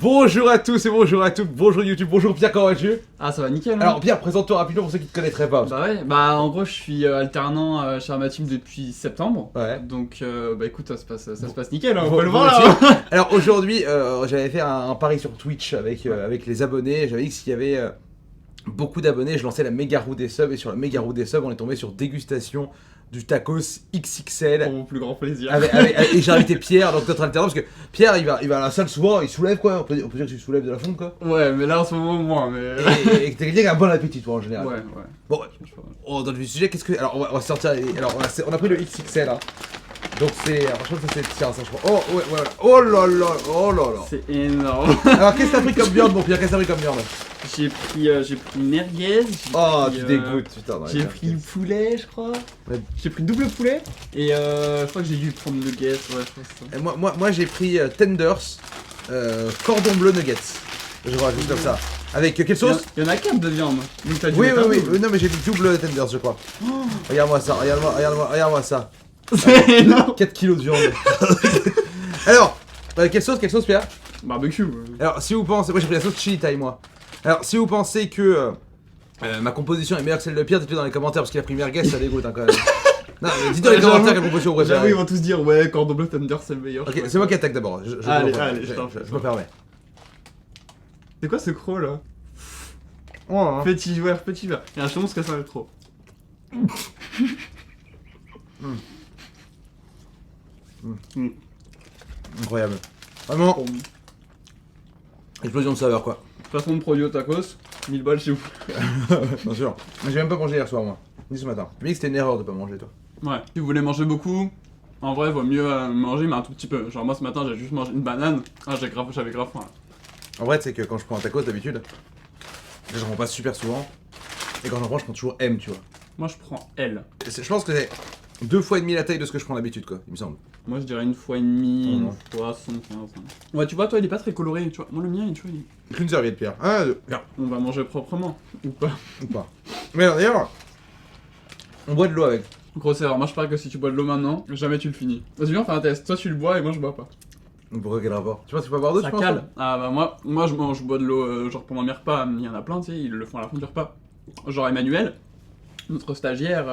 Bonjour à tous et bonjour à toutes, bonjour YouTube, bonjour Pierre, comment vas-tu? Ah, ça va nickel. Hein. Alors Pierre, présente-toi rapidement pour ceux qui te connaîtraient pas. Bah ouais, bah en gros je suis alternant chez Arma Team depuis septembre. Ouais. Donc bah écoute, ça se passe nickel, hein, on Bon, peut le bon, voir là. Alors aujourd'hui, j'avais fait un pari sur Twitch avec les abonnés. J'avais dit que s'il y avait beaucoup d'abonnés, je lançais la méga roue des subs. Et sur la méga roue des subs, on est tombé sur dégustation du tacos XXL. Pour mon plus grand plaisir. Et j'ai invité Pierre, donc notre alternant, parce que Pierre il va à la salle souvent, il soulève quoi, on peut dire que tu soulèves de la fonte quoi. Ouais, mais là en ce moment moins, mais. Et que t'es quelqu'un qui a un bon appétit toi en général. Ouais. Bon, dans le sujet, qu'est-ce que. Alors on va sortir. Alors on a pris le XXL là. Donc c'est. Alors je pense que c'est. Tiens, ça je crois. Oh ouais, voilà. Oh là là, oh là là. C'est énorme. Alors qu'est-ce que t'as pris comme viande mon Pierre? Qu'est-ce que t'as pris comme viande? J'ai pris merguez. Oh tu dégoûtes, putain. J'ai pris poulet, je crois. Ouais. J'ai pris double poulet. Et je crois que j'ai dû prendre nuggets, ouais, je crois que c'est ça. Et moi j'ai pris tenders, cordon bleu nuggets. Je vois juste comme ça. Avec quelle sauce? Il y en a 4 de viande. Donc t'as dû Oui, mettre un oui, double. oui, non mais j'ai mis double tenders je crois. Regarde-moi ça, regarde-moi ça. C'est énorme. 4 kilos de viande. Alors, quelle sauce Pierre? Barbecue. Alors si vous pensez, moi j'ai pris la sauce chili thai moi. Alors si vous pensez que ma composition est meilleure que celle de Pierre, dites-le dans les commentaires parce qu'il a pris merguez, ça dégoûte hein, quand même. Non mais dites dans les Ouais, commentaires j'avoue. quelle composition vous J'avoue, préférez. ils vont tous dire ouais, cordon bleu tender c'est le meilleur. Ok, c'est moi qui attaque d'abord. Allez, je je t'en prie. me permets. C'est quoi ce croc là? Oh, hein. Petit joueur. Et je te montre ce que ça va être trop. Incroyable. Vraiment, explosion de saveur quoi. Façon de produit au tacos, 1000 balles chez vous. Bien sûr. Mais j'ai même pas mangé hier soir moi, ni ce matin. Tu me dis que c'était une erreur de pas manger toi. Ouais. Si vous voulez manger beaucoup, en vrai, vaut mieux manger, mais un tout petit peu. Genre, moi ce matin, j'ai juste mangé une banane. Ah, j'avais grave faim. Là. En vrai, c'est que quand je prends un tacos d'habitude, je prends pas super souvent. Et quand j'en prends, je prends toujours M, tu vois. Moi, je prends L. Je pense que c'est 2 fois et demi la taille de ce que je prends d'habitude quoi, il me semble. Moi, je dirais une fois et demie, Oh une non. fois 75. Ouais, tu vois, toi, il est pas très coloré. Tu vois, moi, le mien, tu vois, Qu'une serviette Pierre. Un, deux, bien. on va manger proprement. Ou pas. Ou pas. Mais alors, d'ailleurs, on boit de l'eau avec. Gros erreur, moi je parie que si tu bois de l'eau maintenant, jamais tu le finis. Vas-y, viens, on fait un test. Toi tu le bois et moi je bois pas. Pourquoi quel rapport? Tu penses qu'il faut boire d'eau, Ça tu penses? cale. Ah bah moi je bois de l'eau genre pendant mes repas, il y en a plein, tu sais, ils le font à la fin du repas. Genre Emmanuel, notre stagiaire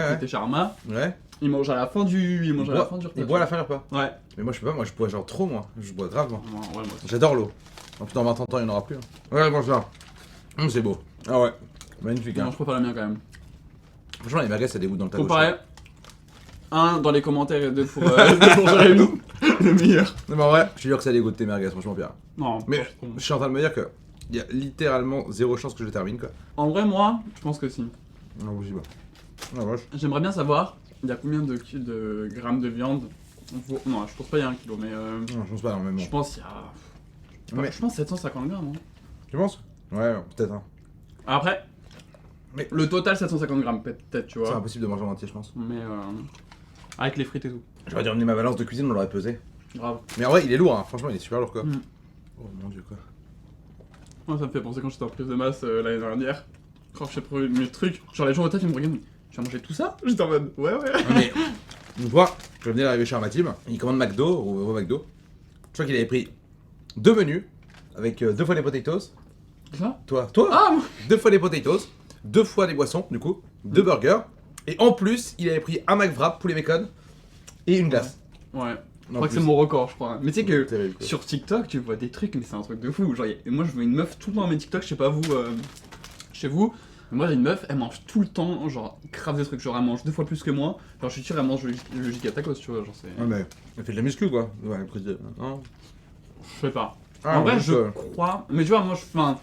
qui était chez Arma, Ouais. il mange à la fin du repas. Il boit à la fin du repas. Ouais. Mais moi je sais pas, moi je bois genre trop moi. Je bois grave moi. Ouais, moi aussi. J'adore l'eau. En plus dans 20 ans il n'y en aura plus. Hein. Ouais, bon ça. C'est beau. Ah ouais. Magnifique Non, hein. je préfère la mienne quand même. Franchement les merguez ça dégoûte dans le tacos. Comparé, un dans les commentaires et deux pour Jérémy, le meilleur. Non mais en vrai, je suis sûr que ça dégoûte tes merguez franchement Pierre. Non, Mais pas trop. je suis en train de me dire que il y a littéralement zéro chance que je termine quoi. En vrai, moi, je pense que si. Non, vous y va. Ah vache. J'aimerais bien savoir, il y a combien de grammes de viande. Non, je pense pas il y a 1 kilo, mais Non, je pense pas non mais bon. je pense qu'il y a. Mais Je pense 750 grammes. Hein. tu penses? Ouais, peut-être hein. Après, Mais- le total 750 grammes, peut-être, tu C'est vois. impossible de manger en entier je pense. Mais avec les frites et tout. J'aurais dû emmener ma balance de cuisine, on l'aurait pesé. Grave. Mais en vrai il est lourd hein, franchement il est super lourd quoi. Mm. Oh mon dieu quoi. Moi, ça me fait penser quand j'étais en prise de masse l'année dernière. Quand j'ai pris mes trucs, genre les gens au tête, ils me regardent. Tu vas manger tout ça? J'étais en mode ouais. Non, mais une fois, je venais d'arriver chez Armatim, il commande McDo, au McDo. Je crois qu'il avait pris 2 menus, avec 2 fois les potatoes. Ça? Toi, Ah moi 2 fois les potatoes, 2 fois les boissons, du coup, 2 burgers. Et en plus, il avait pris un McWrap, poulet bacon, et une glace. Ouais. Je En crois que plus. c'est mon record, je crois. Mais tu sais que Terrible, quoi. sur TikTok, tu vois des trucs, mais c'est un truc de fou. Genre, moi, je vois une meuf tout le temps dans mes TikTok, je sais pas vous, chez vous. Mais moi, j'ai une meuf, elle mange tout le temps, genre, grave des trucs. Genre, elle mange 2 fois plus que moi. Genre, je suis sûr, elle mange le giga tacos, tu vois. Genre, c'est. Ouais, mais elle fait de la muscu quoi. Ouais, prise de. Non. Je sais pas. Ah, en vrai, ouais, je ça. crois. Mais tu vois, moi, enfin.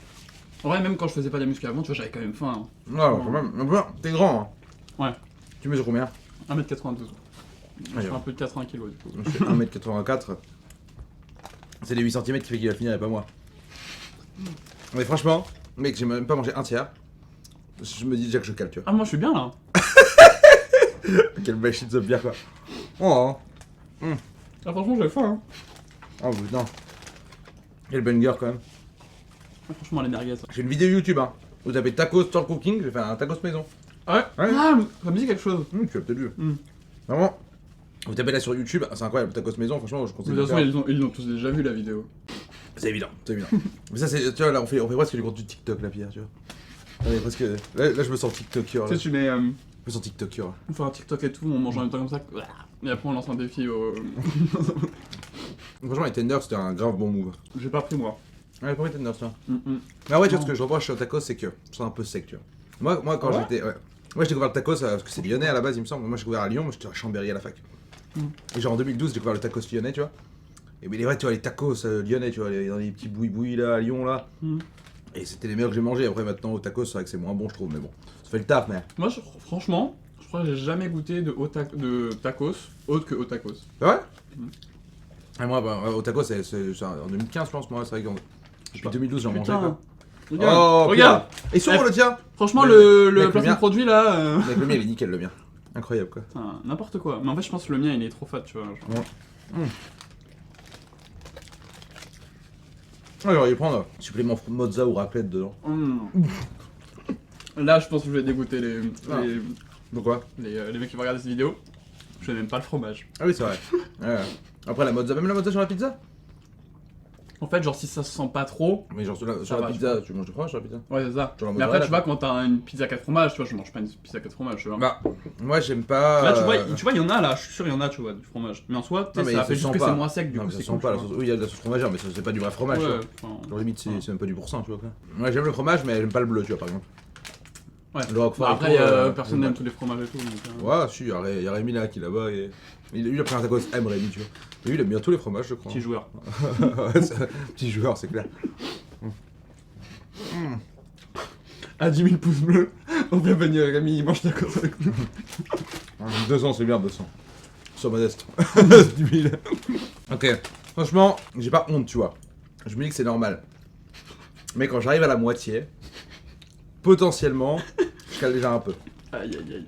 En vrai, même quand je faisais pas de la muscu avant, tu vois, j'avais quand même faim. Ouais, quand même. Mais bon, t'es grand hein. Ouais. Tu mesures combien? 1m92. Je fais Ouais. un peu de 80 kg du coup. Je fais 1m84. C'est les 8 cm qui fait qu'il va finir et pas moi. Mais franchement, mec, j'ai même pas mangé un tiers. Je me dis déjà que je cale, tu vois. Ah, moi, je suis bien là. Quelle belle shit de bière quoi. Oh, Ah, franchement, j'ai faim. Hein. oh putain. Quel banger quand même. Ah, franchement, les merguez. J'ai une vidéo YouTube hein. Vous tapez tacos store cooking, j'ai fait un tacos maison. Ah ouais? Ouais. Ah, ça me dit quelque chose. Tu as peut-être vu. Hmm. Vraiment. Vous tapez là sur YouTube, c'est incroyable, tacos maison, franchement je De conseille toute de façon, faire. ils l'ont tous déjà vu la vidéo. C'est évident, c'est évident. Mais ça, c'est. Tu vois, là, on fait presque du contenu TikTok, la Pierre, tu vois. On est presque. Là, je me sens TikToker. Tu sais, tu mets. Je me sens TikToker. On fait un TikTok et tout, on mange en même temps comme ça. Et après, on lance un défi au. Franchement, les tenders, c'était un grave bon move. J'ai pas pris moi. Ouais, pas les tenders, toi. Mm. Mais ouais, tu vois, Non. ce que je reproche au tacos, c'est que c'est un peu sec, tu vois. Moi quand Ah ouais j'étais. Ouais. Moi, j'ai découvert le tacos parce que c'est lyonnais à la base, il me semble. Moi, j'ai découvert à Lyon, moi, j'étais à Chambéry à la fac. Et genre en 2012, j'ai découvert le tacos lyonnais, tu vois. Et mais les vrais, tu vois, les tacos lyonnais, tu vois, dans les petits boui-boui là, à Lyon là. Et c'était les meilleurs que j'ai mangés. Après, maintenant, au tacos, c'est vrai que c'est moins bon, je trouve, mais bon. Ça fait le taf, mais. Moi, franchement, je crois que j'ai jamais goûté de tacos autre que au tacos. C'est vrai Mm. Et moi, bah, au tacos, c'est en 2015, je pense, moi, c'est vrai que depuis 2012, j'en mangeais Putain. quoi. Regarde, Oh, regarde. Et sur le tien Franchement, Mec, le le placement mien. de produit là. Mec, le mien, il est nickel, le mien. Incroyable, quoi. Putain, n'importe quoi. Mais en fait, je pense que le mien il est trop fat, tu vois. genre. Ouais, j'aurais dû prendre supplément mozza ou raclette dedans. Là, je pense que je vais dégoûter Ah. Pourquoi les mecs qui vont regarder cette vidéo. Je n'aime pas le fromage. Ah oui, c'est vrai. Ouais. Après, la mozza, même la mozza sur la pizza. En fait, genre, si ça se sent pas trop. Mais genre sur la va, pizza, tu manges du fromage sur la pizza? Ouais, c'est ça. Genre la Mais après, mozzarella, tu vois, quand t'as une pizza 4 fromages, tu vois, je mange pas une pizza 4 fromages, tu vois. Bah, moi j'aime pas. Là, tu vois, il y en a là, je suis sûr, il y en a, tu vois, du fromage. Mais en soi, tu Non, sais, mais ça ça fait se juste sent que pas. c'est moins sec, du Non, coup, mais ça c'est sent cool. pas. tu vois. Oui, il y a de la sauce fromagère, mais ça, c'est pas du vrai fromage. tu Ouais, vois. enfin, Genre limite, c'est même pas du pourcent, tu vois quoi. Moi j'aime le fromage, mais j'aime pas le bleu, tu vois, par exemple. ouais. Le roquefort. Bah, et après, tout, personne j'aime n'aime pas. tous les fromages et tout. Donc, Ouais, si, il y a Rémi là qui est là-bas. Et... lui, il a pris un tacos M, Rémi, tu vois. Et lui, il aime bien tous les fromages, je crois. Petit joueur. Ouais, c'est un petit joueur, c'est clair. À 10 000 pouces bleus, on fait venir Rémi, il mange tacos avec nous. 200, c'est bien, 200. Sois modeste. 10 000. Ok, franchement, j'ai pas honte, tu vois. Je me dis que c'est normal. Mais quand j'arrive à la moitié, potentiellement, je cale déjà un peu. Aïe aïe aïe.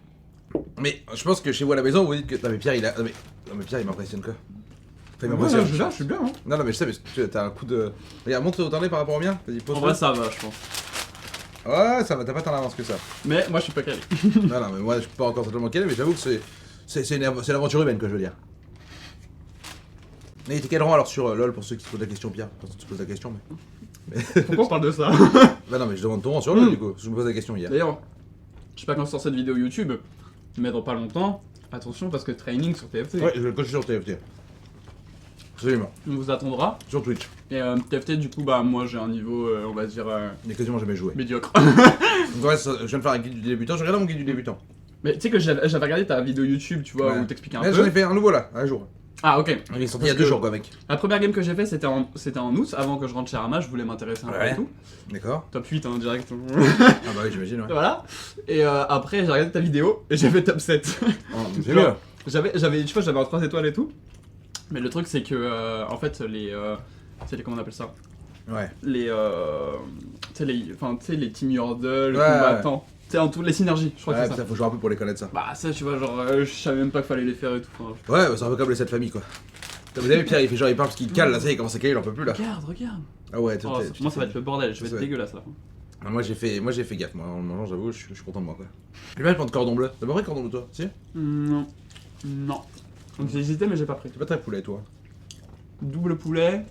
Mais je pense que chez vous à la maison, vous dites que. Non, mais Pierre, il a. Non, mais Pierre, il m'impressionne quoi. Enfin, il m'impressionne. Je suis bien. Hein. Non, mais je sais, mais t'as un coup de. Regarde, montre où t'en es par rapport au mien. Vas-y, pose. En vrai, ça va, je pense. Ouais, ça va, t'as pas tant d'avance que ça. Mais moi, je suis pas calé. Non, non, mais moi, je suis pas encore totalement calé, mais j'avoue que c'est l'aventure humaine que je veux dire. Et t'es quel rang alors sur LoL pour ceux qui se posent la question, Pierre? Personne ne se pose la question, mais. Pourquoi on parle de ça? Bah non, mais je demande ton rang sur LoL du coup. Je me pose la question hier. D'ailleurs, je sais pas quand sort cette vidéo YouTube, mais dans pas longtemps, attention parce que training sur TFT. Ouais, je vais le cocher sur TFT. Absolument. On vous attendra. Sur Twitch. Et TFT, du coup, bah moi j'ai un niveau, on va dire, Il n'a quasiment jamais joué. médiocre. Donc ouais, je viens de faire un guide du débutant. Je regarde mon guide du débutant. Mais tu sais que j'avais regardé ta vidéo YouTube, tu vois, Ouais. où t'expliquais un Là, j'en ai peu. fait un nouveau là, un jour. Ah, ok. Il est sorti il y a Parce 2 que- jours quoi, mec. La première game que j'ai fait, c'était en août, avant que je rentre chez Arma, je voulais m'intéresser un peu Ouais. et tout. D'accord. Top 8, hein, direct. Ah bah oui, j'imagine, ouais. Voilà. Et après, j'ai regardé ta vidéo et j'ai fait top 7. Oh, c'est Genre, mieux. tu vois, j'avais un 3 étoiles et tout. Mais le truc, c'est que, en fait, comment on appelle ça? Ouais. Les les team yordle, Ouais, combattants. Tu sais, en toutes les synergies, je crois Ouais, que c'est ça ça. faut jouer un peu pour les connaître ça. Bah, ça, tu vois, genre, je savais même pas qu'il fallait les faire et tout. Enfin, Ouais, bah, c'est un peu comme les 7 familles quoi. Vous avez Pierre, il fait genre il parle parce qu'il cale là, ça y est, il commence à caler, il en peut plus là. regarde. Ah ouais, Oh, moi, ça va être le bordel, je vais être Ouais. dégueulasse là. Ah, moi j'ai fait gaffe, moi en le mangeant, j'avoue, je suis content de moi quoi. Je vais prendre cordon bleu. T'as pas pris cordon bleu toi? Si? Non. Non. Donc j'ai hésité, mais j'ai pas pris. T'es pas très poulet toi. Double poulet,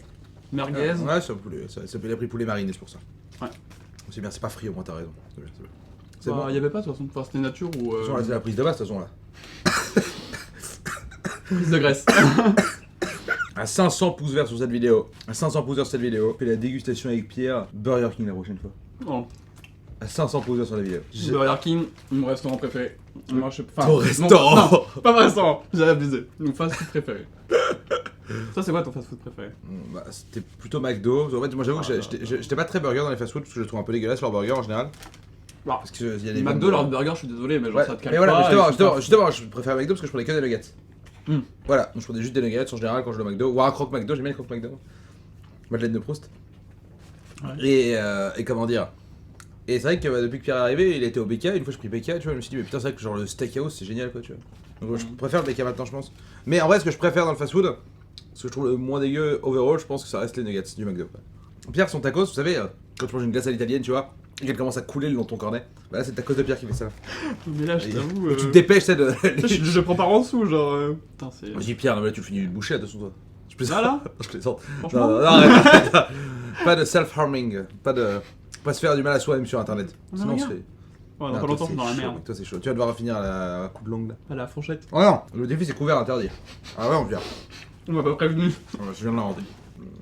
merguez. Ouais, c'est un poulet, ça il a pris poulet mariné, c'est pour ça. Ouais. C'est bien, c'est pas frit au moins, t'as raison. C'est bien, c'est bien. C'est Bah, bon. y avait pas de toute façon. Enfin, c'était nature ou. De toute façon, là, c'est la prise de base de toute façon là. Prise de graisse. À 500 pouces verts sur cette vidéo. À 500 pouces verts sur cette vidéo. Fais la dégustation avec Pierre. Burger King la prochaine fois. Oh. À 500 pouces verts sur la vidéo. Burger King, mon restaurant préféré. Moi, je sais pas. Ton restaurant. Non, pas mon restaurant, j'ai abusé. Mon fast-food préféré. Ça, c'est quoi ton fast-food préféré? Bah, c'était plutôt McDo. En fait, moi j'avoue que j'étais pas très burger dans les fast-food parce que je les trouve un peu dégueulasses leurs burgers en général. Bah, Parce que y a des McDo, leur burger, je suis désolé, mais genre Ouais, ça te mais calme voilà, pas. justement, je préfère McDo parce que je prenais que des nuggets. Hmm. Voilà, donc je prenais juste des nuggets en général quand je vais au McDo. Ou un croque McDo, j'aime bien les croque McDo. Madeleine de Proust. Ouais. Et comment dire. Et c'est vrai que depuis que Pierre est arrivé, il était au BK. Une fois je pris BK, tu vois, je me suis dit, mais putain, c'est vrai que genre le steakhouse c'est génial quoi, tu vois. Donc je préfère le BK maintenant, je pense. Mais en vrai, ce que je préfère dans le fast food, ce que je trouve le moins dégueu overall, je pense que ça reste les nuggets du McDo. Quoi. Pierre, son tacos, vous savez, quand tu manges une glace à l'italienne, tu vois, et qu'elle commence à couler le long de ton cornet, bah là c'est le tacos de Pierre qui fait ça. Mais là, je t'avoue. Tu te dépêches, tu sais, de. je prends par en dessous, genre. Putain, c'est. Je dis Pierre, non mais là tu finis une bouchée, attention toi. plaisante. Voilà. Je plaisante. Franchement. Non, arrête. Pas de self-harming. Pas se faire du mal à soi-même sur internet. Non, Sinon, regarde. c'est. Ouais, dans Non, pas toi, longtemps, je c'est suis dans la chaud, merde. mec, toi, c'est chaud. Tu vas devoir finir à la coup de longue là. À la fourchette. Oh non, le défi c'est couvert interdit. Ah ouais, on vient. On m'a pas prévenu. Je viens de l'inventer.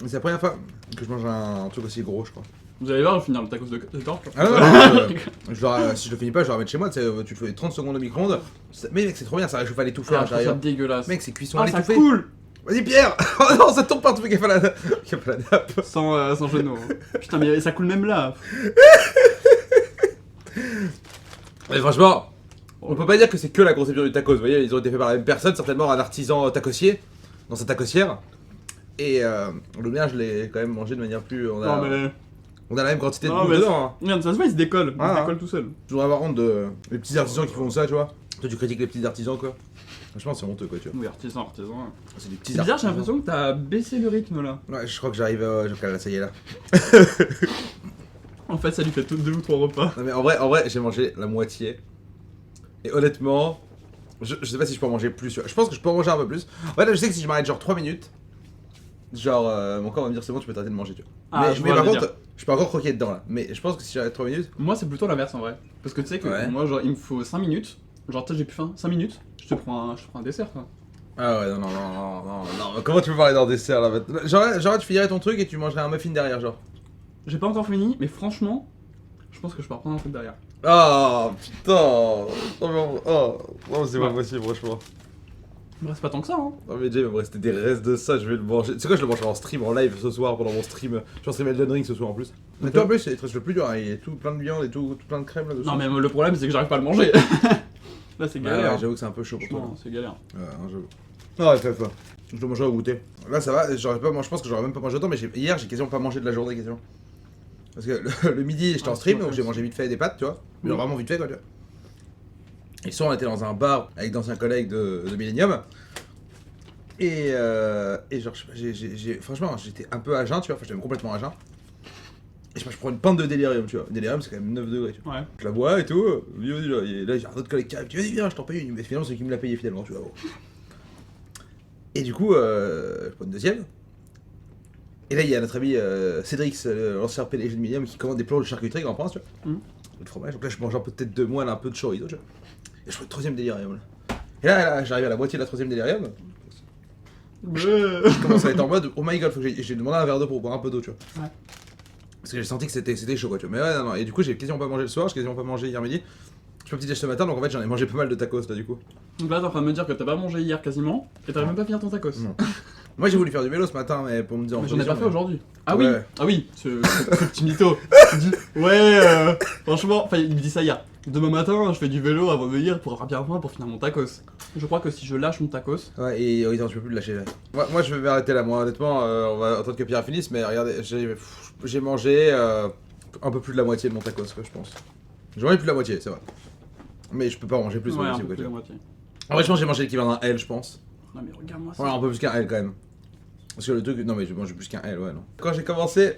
C'est la première fois que je mange un truc aussi gros, je crois. Vous allez voir, je vais finir le tacos de torche. Ah non, si je le finis pas, je vais le remettre chez moi. Tu sais, tu fais 30 secondes au micro-ondes. Mais mec, c'est trop bien, ça réchauffe à l'étouffeur Ah, à je trouve ça l'intérieur. dégueulasse. Mec, c'est cuisson à Ah, ça l'étouffée. coule. Vas-y, Pierre. Oh non, ça tombe partout, mec, il y a pas la nappe. Sans jeu de mots. Putain, mais ça coule même là. Mais franchement, on peut pas dire que c'est que la conception du tacos. Vous voyez, ils ont été faits par la même personne, certainement un artisan tacossier dans sa tacossière. Et le mien, je l'ai quand même mangé de manière plus. On Non, mais. a la même quantité de Non, bouffe mais dedans. Hein. Regarde, ça se voit, il se décolle. Il Ah, se décolle tout seul. Je voudrais avoir honte des petits artisans qui font ça, tu vois. Toi, tu critiques les petits artisans, quoi. Franchement, c'est honteux, quoi, tu vois. Oui, artisan. C'est des petits C'est bizarre, j'ai artisans. l'impression que t'as baissé le rythme là. Ouais, je crois que j'arrive. Là, ça y est, là. En fait, ça lui fait 2 ou 3 repas. Non, mais en vrai, j'ai mangé la moitié. Et honnêtement, je sais pas si je peux en manger plus. Tu vois. Je pense que je peux en manger un peu plus. En fait, là, je sais que si je m'arrête genre 3 minutes, genre mon corps va me dire c'est bon, tu peux t'arrêter de manger, tu vois. Ah, mais je mais vois par le contre, délire. je peux encore croquer dedans là. Mais je pense que si j'arrête 3 minutes. Moi, c'est plutôt l'inverse en vrai. Parce que tu sais que Ouais. moi, genre, il me faut 5 minutes. Genre, toi, j'ai plus faim. 5 minutes, je te prends un dessert, quoi. Ah ouais, non. Comment tu peux parler d'un dessert là maintenant genre, tu finirais ton truc et tu mangerais un muffin derrière, genre. J'ai pas encore fini, mais franchement, je pense que je peux reprendre un truc derrière. Oh putain. Non, c'est pas possible, franchement. Il me reste pas tant que ça, hein. Non mais Jay, il va me rester des restes de ça, je vais le manger. C'est quoi, je le mangerai en stream, en live ce soir, pendant mon stream. Je vais en stream Elden Ring ce soir en plus. Mais toi en plus, c'est le plus dur, hein. Il est tout plein de viande et tout plein de crème là-dessus. Non, mais le problème, c'est que j'arrive pas à le manger. Là, c'est Ouais, galère. ouais, j'avoue que c'est un peu chaud pour toi. Franchement, c'est galère. Ouais, j'avoue. Non, ouais, fais pas. Je le mangerai au goûter. Là ça va, j'aurais pas, moi je pense que j'aurais même pas mangé autant, mais hier j'ai quasiment pas mangé de la journée quasiment. Parce que le midi j'étais en Ah, stream, c'est donc j'ai vrai. mangé vite fait des pâtes, tu vois. Mais genre Oui. vraiment vite fait quoi, tu vois. Et soir on était dans un bar avec d'anciens collègues de Millennium. Et genre, je sais pas, franchement, j'étais un peu à jeun, tu vois, enfin, j'étais même complètement à jeun. Et je sais pas, je prends une pinte de délirium, tu vois. Délirium, c'est quand même 9 degrés, tu vois. Ouais. Je la bois et tout, vas-y, là, et là, j'ai un autre collègue qui arrive, tu vas-y, viens, je t'en paye une. Mais finalement, c'est lui qui me l'a payé finalement, tu vois. Bon. Et du coup, je prends une deuxième. Et là, il y a notre ami Cédric, l'ancien PDG de Millennium, qui commande des plans de charcuterie grand prince, tu vois. Mhm. Et de fromage, donc là, je mange un peu de tête de moelle, un peu de chorizo, tu vois. Et je prends une troisième délirium, là. Et là, j'arrive à la moitié de la troisième délirium. Je commence à être en mode oh my god, faut que j'ai demandé un verre d'eau pour boire un peu d'eau, tu vois. Ouais. Parce que j'ai senti que c'était chaud, quoi, tu vois. Mais ouais, non. Et du coup, j'ai quasiment pas mangé le soir, j'ai quasiment pas mangé hier midi. Je fais un petit déj ce matin, donc en fait, j'en ai mangé pas mal de tacos là, du coup. Donc là, t'es en train de me dire que t'as pas mangé hier quasiment, et t'arrives même pas à finir ton tacos. Non. Moi, j'ai voulu faire du vélo ce matin, mais pour me dire. Mais j'en ai pas fait aujourd'hui. Ah Ouais. oui, ah oui, ce petit mytho. Il dit, ouais, franchement, enfin, il me dit ça hier. Demain matin, je fais du vélo avant de venir pour avoir bien faim pour finir mon tacos. Je crois que si je lâche mon tacos, Ouais, et attends, je peux plus le lâcher là. Moi, je vais arrêter là, moi, honnêtement, on va attendre que Pierre finisse, mais regardez, j'ai mangé un peu plus de la moitié de mon tacos, quoi, je pense. J'ai mangé plus de la moitié, c'est vrai. Mais je peux pas en manger plus, ouais, moi, un aussi, peu quoi, plus tu la vois. moitié. En vrai, je pense que j'ai mangé l'équivalent d'un L, je pense. Non mais regarde-moi ça. Ouais, un peu plus qu'un L quand même. Parce que le truc. Non, mais j'ai mangé plus qu'un L, ouais, non. Quand j'ai commencé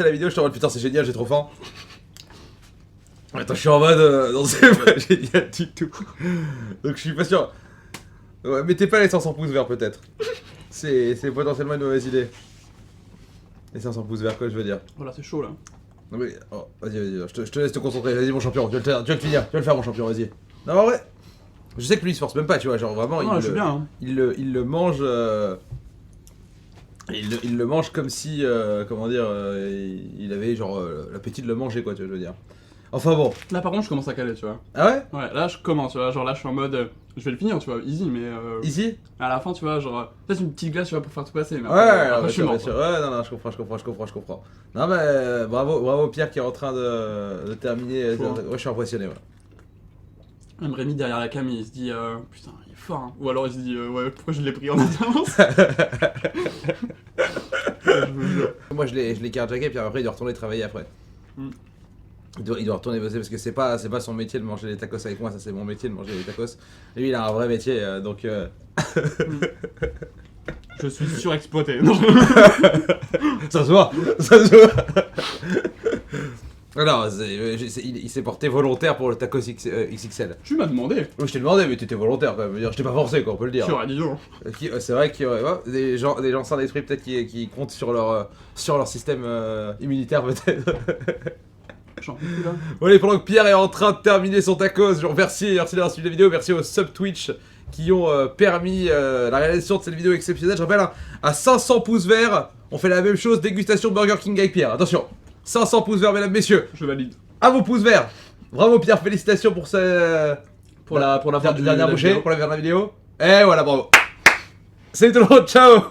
la vidéo, je te mode putain, c'est génial, j'ai trop faim. Attends, je suis en mode. Non, c'est pas génial du tout. Donc, je suis pas sûr. Ouais, mettez pas les 500 pouces verts, peut-être. C'est potentiellement une mauvaise idée. Les 500 pouces verts, quoi, je veux dire. Voilà, c'est chaud là. Non, mais. Oh, vas-y, je te laisse te concentrer. Vas-y, mon champion, tu vas le finir. Tu vas le faire, mon champion, vas-y. Non, en vrai. Je sais que lui, il se force même pas, tu vois. Genre, vraiment, Non, je suis bien. Hein. il le mange. Il le mange comme si, comment dire, il avait genre l'appétit de le manger, quoi, tu vois, je veux dire. Enfin bon. Là par contre, je commence à caler, tu vois. Ah ouais? Ouais, là je commence, tu vois. Genre là, je suis en mode, je vais le finir, tu vois, easy, mais Ici? à la fin, tu vois, genre, peut-être une petite glace, tu vois, pour faire tout passer. Mais Ouais, après, bien je suis sûr, mort. bien sûr. quoi. Ouais, non, je comprends. Non, mais bravo Pierre qui est en train de terminer. Faut. Ouais, je suis impressionné, ouais. Même Rémi derrière la cam, il se dit, putain, il est fort. Hein. Ou alors il se dit, ouais, pourquoi je l'ai pris en avance. Je vous jure. Moi, je l'ai carjacké, puis après, il doit retourner travailler après. Mm. Il doit retourner bosser parce que c'est pas son métier de manger les tacos avec moi, ça c'est mon métier de manger les tacos. Lui, il a un vrai métier, donc. Je suis surexploité. Non, Ça se voit. Alors, il s'est porté volontaire pour le tacos XXL. Tu m'as demandé. Oui, je t'ai demandé, mais t'étais volontaire quand même. Je t'ai pas forcé, quoi, on peut le dire. Tu aurais dit non. C'est vrai qu'il y aurait des gens sans d'esprit peut-être qui comptent sur leur système immunitaire, peut-être. J'en peux plus là. Bon, allez, pendant que Pierre est en train de terminer son tacos, je vous remercie d'avoir suivi la vidéo. Merci aux sub Twitch qui ont permis la réalisation de cette vidéo exceptionnelle. Je rappelle, à 500 pouces verts, on fait la même chose, dégustation Burger King avec Pierre. Attention, 500 pouces verts, mesdames, messieurs. Je valide. À vos pouces verts. Bravo Pierre, félicitations pour Pour la dernière bouchée, pour la dernière vidéo. Et voilà, bravo. Salut tout le monde, ciao.